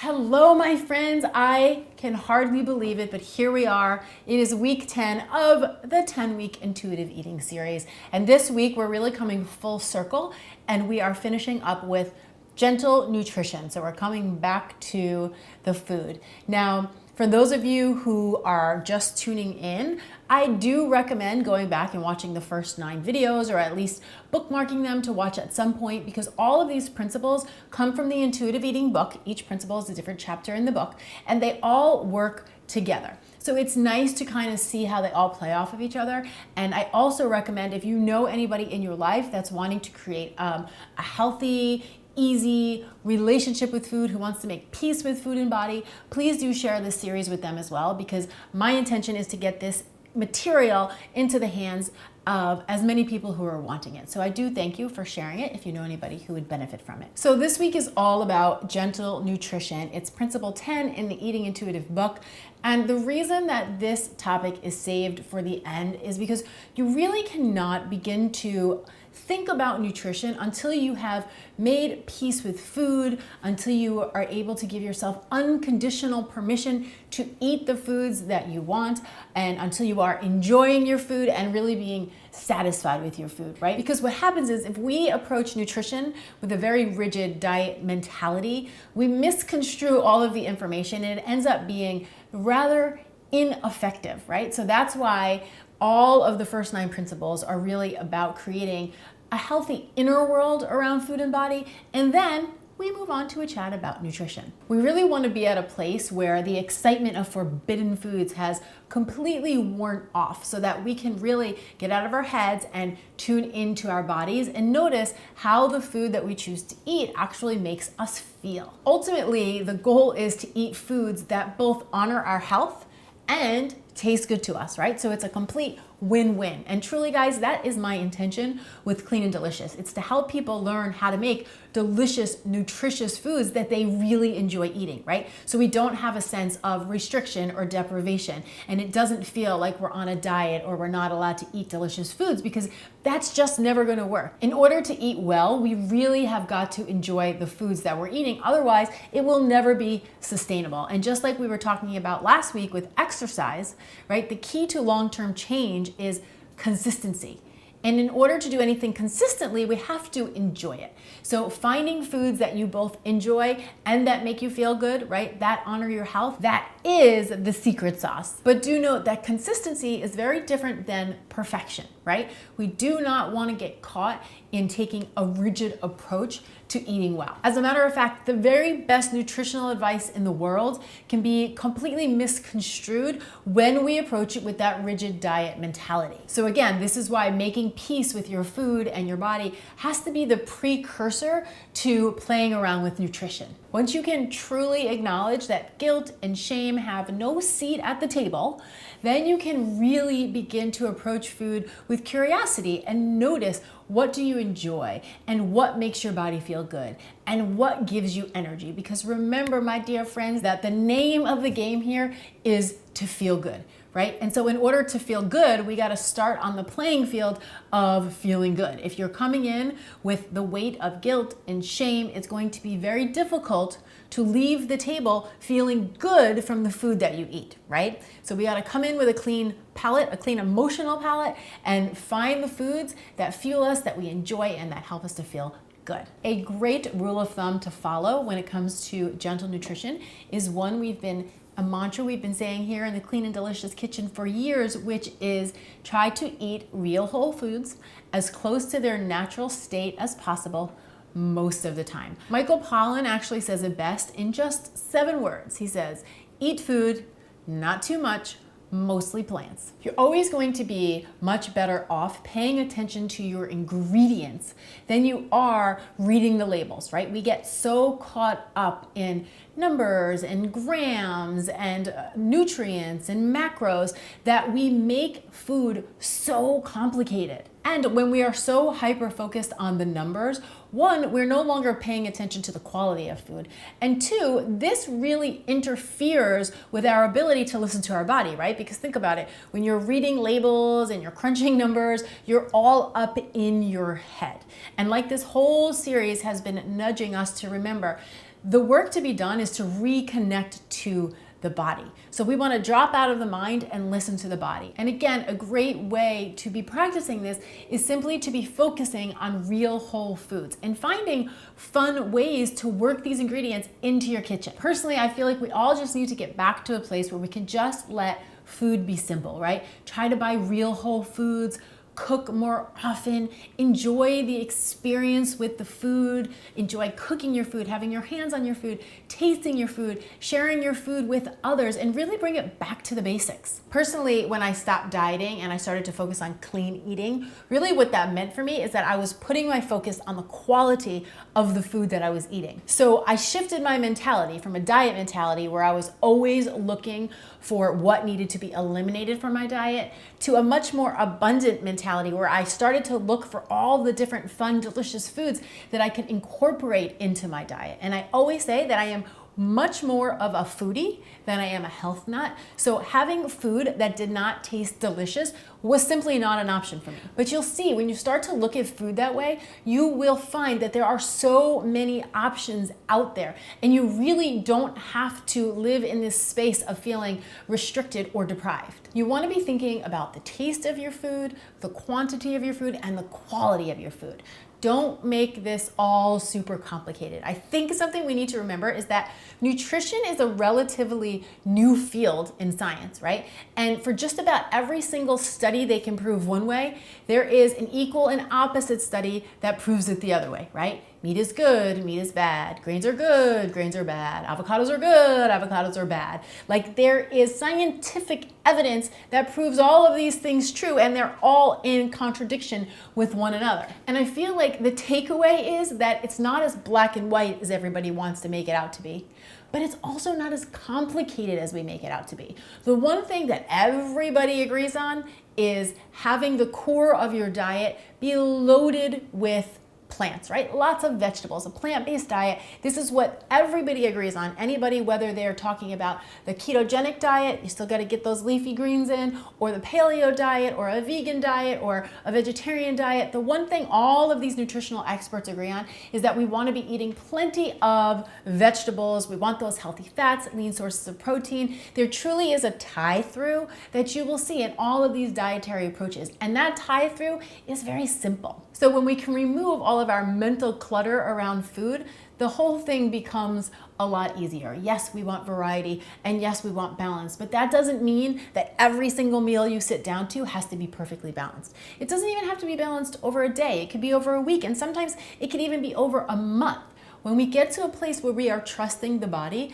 Hello, my friends. I can hardly believe it, but here we are. It is week 10 of the 10-week intuitive eating series. And this week, we're really coming full circle and we are finishing up with gentle nutrition. So we're coming back to the food. Now, for those of you who are just tuning in, I do recommend going back and watching the first 9 videos, or at least bookmarking them to watch at some point, because all of these principles come from the intuitive eating book. Each principle is a different chapter in the book, and they all work together. So it's nice to kind of see how they all play off of each other. And I also recommend, if you know anybody in your life that's wanting to create a healthy, easy relationship with food, who wants to make peace with food and body, please do share this series with them as well, because my intention is to get this material into the hands of as many people who are wanting it. So I do thank you for sharing it if you know anybody who would benefit from it. So this week is all about gentle nutrition. It's principle 10 in the Eating Intuitive book. And the reason that this topic is saved for the end is because you really cannot begin to think about nutrition until you have made peace with food, until you are able to give yourself unconditional permission to eat the foods that you want, and until you are enjoying your food and really being satisfied with your food, right? Because what happens is, if we approach nutrition with a very rigid diet mentality, we misconstrue all of the information and it ends up being rather ineffective, right? So that's why all of the first 9 principles are really about creating a healthy inner world around food and body, and then we move on to a chat about nutrition. We really want to be at a place where the excitement of forbidden foods has completely worn off, so that we can really get out of our heads and tune into our bodies and notice how the food that we choose to eat actually makes us feel. Ultimately, the goal is to eat foods that both honor our health and taste good to us, right? So it's a complete win-win. And truly, guys, that is my intention with Clean and Delicious. It's to help people learn how to make delicious, nutritious foods that they really enjoy eating, right? So we don't have a sense of restriction or deprivation, and it doesn't feel like we're on a diet or we're not allowed to eat delicious foods, because that's just never going to work. In order to eat well, we really have got to enjoy the foods that we're eating. Otherwise, it will never be sustainable. And just like we were talking about last week with exercise, right? The key to long-term change is consistency. And in order to do anything consistently, we have to enjoy it. So finding foods that you both enjoy and that make you feel good, right? That honor your health, that is the secret sauce. But do note that consistency is very different than perfection, right? We do not want to get caught in taking a rigid approach to eating well. As a matter of fact, the very best nutritional advice in the world can be completely misconstrued when we approach it with that rigid diet mentality. So again, this is why making peace with your food and your body has to be the precursor to playing around with nutrition. Once you can truly acknowledge that guilt and shame have no seat at the table, then you can really begin to approach food with curiosity and notice, what do you enjoy and what makes your body feel good and what gives you energy? Because remember, my dear friends, that the name of the game here is to feel good, right? And so in order to feel good, we got to start on the playing field of feeling good. If you're coming in with the weight of guilt and shame, it's going to be very difficult to leave the table feeling good from the food that you eat, right? So we got to come in with a clean palate, a clean emotional palate, and find the foods that fuel us, that we enjoy, and that help us to feel good. A great rule of thumb to follow when it comes to gentle nutrition is a mantra we've been saying here in the Clean and Delicious kitchen for years, which is try to eat real whole foods as close to their natural state as possible most of the time. Michael Pollan actually says it best in just 7 words. He says, eat food, not too much, mostly plants. You're always going to be much better off paying attention to your ingredients than you are reading the labels, right? We get so caught up in numbers and grams and nutrients and macros that we make food so complicated. And when we are so hyper-focused on the numbers, 1, we're no longer paying attention to the quality of food. And 2, this really interferes with our ability to listen to our body, right? Because think about it, when you're reading labels and you're crunching numbers, you're all up in your head. And like this whole series has been nudging us to remember, The work to be done is to reconnect to the body. So we want to drop out of the mind and listen to the body. And again, a great way to be practicing this is simply to be focusing on real whole foods and finding fun ways to work these ingredients into your kitchen. Personally, I feel like we all just need to get back to a place where we can just let food be simple, right? Try to buy real whole foods, cook more often, enjoy the experience with the food, enjoy cooking your food, having your hands on your food, tasting your food, sharing your food with others, and really bring it back to the basics. Personally, when I stopped dieting and I started to focus on clean eating, really what that meant for me is that I was putting my focus on the quality of the food that I was eating. So I shifted my mentality from a diet mentality where I was always looking for what needed to be eliminated from my diet to a much more abundant mentality where I started to look for all the different fun, delicious foods that I could incorporate into my diet. And I always say that I am much more of a foodie than I am a health nut. So having food that did not taste delicious was simply not an option for me. But you'll see when you start to look at food that way, you will find that there are so many options out there, and you really don't have to live in this space of feeling restricted or deprived. You want to be thinking about the taste of your food, the quantity of your food, and the quality of your food. Don't make this all super complicated. I think something we need to remember is that nutrition is a relatively new field in science, right? And for just about every single study they can prove one way, there is an equal and opposite study that proves it the other way, right? Meat is good, meat is bad. Grains are good, grains are bad. Avocados are good, avocados are bad. Like, there is scientific evidence that proves all of these things true, and they're all in contradiction with one another. And I feel like the takeaway is that it's not as black and white as everybody wants to make it out to be, but it's also not as complicated as we make it out to be. The one thing that everybody agrees on is having the core of your diet be loaded with plants, right? Lots of vegetables, a plant-based diet. This is what everybody agrees on. Anybody, whether they're talking about the ketogenic diet, you still got to get those leafy greens in, or the paleo diet, or a vegan diet, or a vegetarian diet. The one thing all of these nutritional experts agree on is that we want to be eating plenty of vegetables. We want those healthy fats, lean sources of protein. There truly is a tie-through that you will see in all of these dietary approaches. And that tie-through is very simple. So when we can remove all of our mental clutter around food, the whole thing becomes a lot easier. Yes, we want variety, and yes, we want balance, but that doesn't mean that every single meal you sit down to has to be perfectly balanced. It doesn't even have to be balanced over a day. It could be over a week, and sometimes it could even be over a month. When we get to a place where we are trusting the body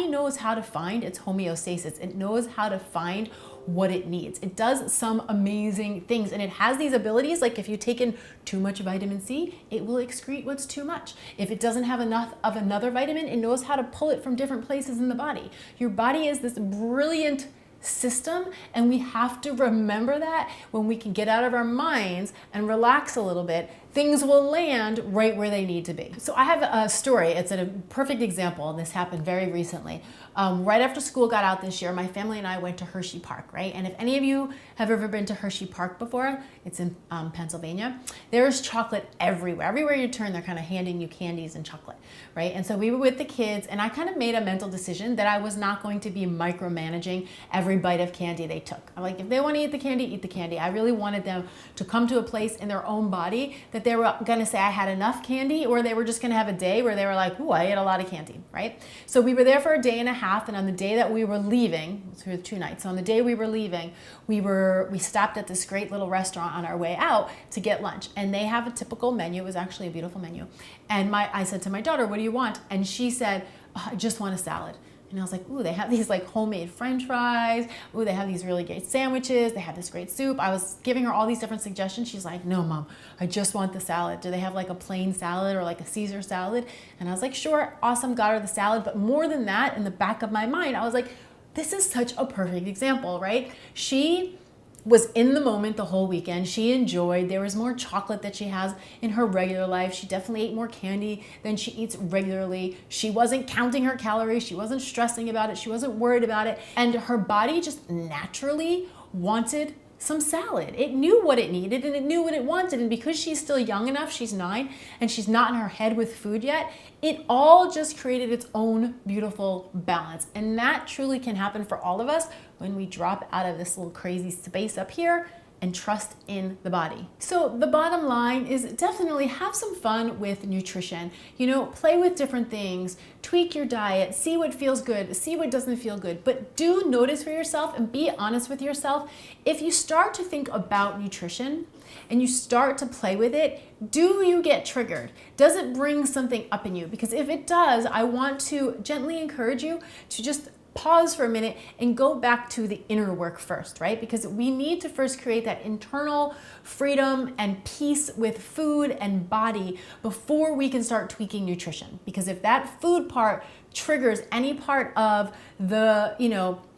knows how to find its homeostasis. It knows how to find what it needs. It does some amazing things, and it has these abilities. Like, if you take in too much vitamin C, it will excrete what's too much. If it doesn't have enough of another vitamin, it knows how to pull it from different places in the body. Your body is this brilliant system, and we have to remember that. When we can get out of our minds and relax a little bit, things will land right where they need to be. So I have a story. It's a perfect example, and this happened very recently. Right after school got out this year, my family and I went to Hershey Park, right? And if any of you have ever been to Hershey Park before, it's in Pennsylvania, there's chocolate everywhere. Everywhere you turn, they're kind of handing you candies and chocolate, right? And so we were with the kids, and I kind of made a mental decision that I was not going to be micromanaging every bite of candy they took. I'm like, if they want to eat the candy, eat the candy. I really wanted them to come to a place in their own body that they were going to say I had enough candy, or they were just going to have a day where they were like, ooh, I ate a lot of candy, right? So we were there for a day and a half, and on the day that we were leaving, so 2 nights, so on the day we were leaving, we stopped at this great little restaurant on our way out to get lunch, and they have a typical menu. It was actually a beautiful menu, and I said to my daughter, what do you want? And she said, oh, I just want a salad. And I was like, ooh, they have these like homemade French fries. Ooh, they have these really great sandwiches. They have this great soup. I was giving her all these different suggestions. She's like, no, Mom, I just want the salad. Do they have like a plain salad or like a Caesar salad? And I was like, sure, awesome, got her the salad. But more than that, in the back of my mind, I was like, this is such a perfect example, right? She was in the moment the whole weekend. She enjoyed. There was more chocolate that she has in her regular life. She definitely ate more candy than she eats regularly. She wasn't counting her calories. She wasn't stressing about it. She wasn't worried about it. And her body just naturally wanted some salad. It knew what it needed and it knew what it wanted. And because she's still young enough, she's 9, and she's not in her head with food yet, it all just created its own beautiful balance. And that truly can happen for all of us when we drop out of this little crazy space up here and trust in the body. So the bottom line is definitely have some fun with nutrition. You know, play with different things, tweak your diet, see what feels good, see what doesn't feel good, but do notice for yourself and be honest with yourself. If you start to think about nutrition and you start to play with it, do you get triggered? Does it bring something up in you? Because if it does, I want to gently encourage you to just pause for a minute and go back to the inner work first, right? Because we need to first create that internal freedom and peace with food and body before we can start tweaking nutrition. Because if that food part triggers any part of the,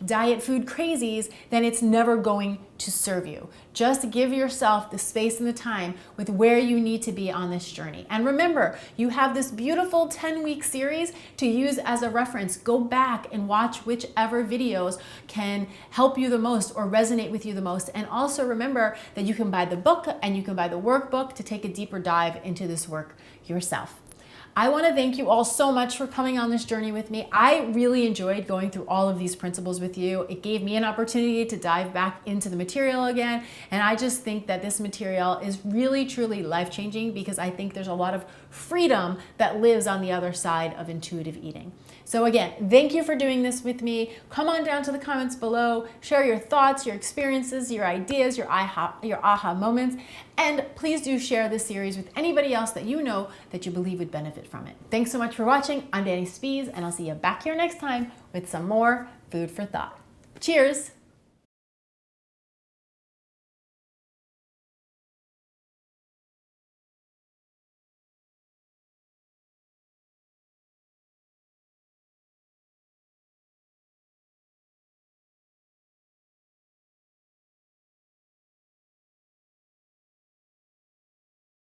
diet food crazies, then it's never going to serve you. Just give yourself the space and the time with where you need to be on this journey. And remember, you have this beautiful 10-week series to use as a reference. Go back and watch whichever videos can help you the most or resonate with you the most. And also remember that you can buy the book and you can buy the workbook to take a deeper dive into this work yourself. I want to thank you all so much for coming on this journey with me. I really enjoyed going through all of these principles with you. It gave me an opportunity to dive back into the material again. And I just think that this material is really, truly life-changing because I think there's a lot of freedom that lives on the other side of intuitive eating. So again, thank you for doing this with me. Come on down to the comments below, share your thoughts, your experiences, your ideas, your aha moments, and please do share this series with anybody else that you know that you believe would benefit from it. Thanks so much for watching. I'm Dani Spies, and I'll see you back here next time with some more food for thought. Cheers!